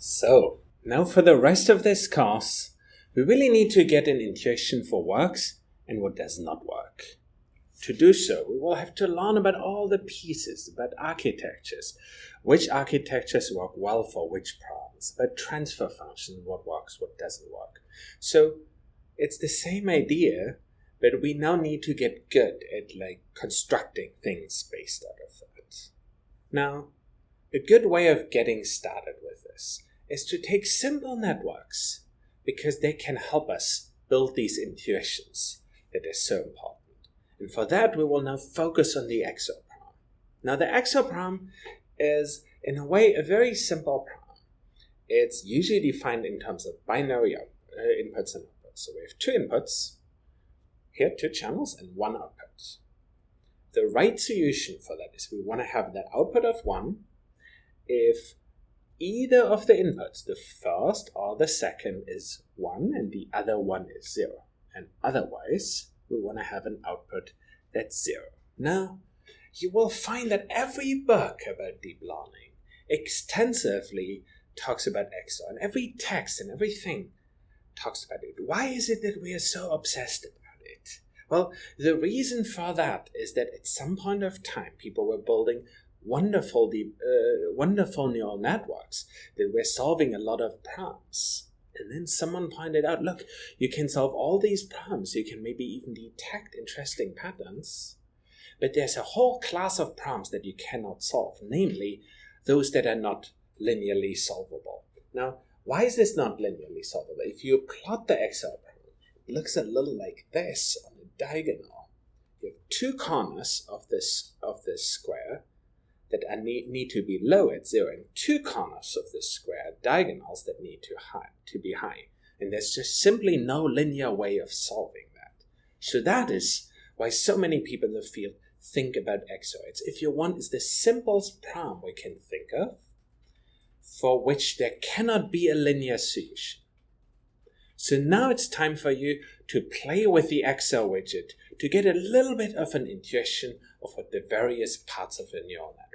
So, now for the rest of this course, we really need to get an intuition for what works and what does not work. To do so, we will have to learn about all the pieces, about architectures, which architectures work well for which problems, about transfer functions, what works, what doesn't work. So, it's the same idea, but we now need to get good at constructing things based out of that. Now, a good way of getting started with this is to take simple networks, because they can help us build these intuitions that are so important. And for that, we will now focus on the XOR problem. Now, the XOR problem is, in a way, a very simple problem. It's usually defined in terms of binary inputs and outputs. So we have two inputs, here 2 channels, and 1 output. The right solution for that is we want to have the output of 1 if either of the inputs, the first or the second, is 1 and the other one is 0. And otherwise, we want to have an output that's 0. Now, you will find that every book about deep learning extensively talks about XOR, and every text and everything talks about it. Why is it that we are so obsessed about it? Well, the reason for that is that at some point of time, people were building wonderful neural networks that were solving a lot of problems. And then someone pointed out, look, you can solve all these problems. You can maybe even detect interesting patterns. But there's a whole class of problems that you cannot solve, namely those that are not linearly solvable. Now, why is this not linearly solvable? If you plot the XOR problem, it looks a little like this on a diagonal. You have 2 corners of this square that need to be low at 0, and 2 corners of the square diagonals that need to be high. And there's just simply no linear way of solving that. So that is why so many people in the field think about XOR. If you want, it's the simplest problem we can think of for which there cannot be a linear solution. So now it's time for you to play with the XOR widget to get a little bit of an intuition of what the various parts of a neural network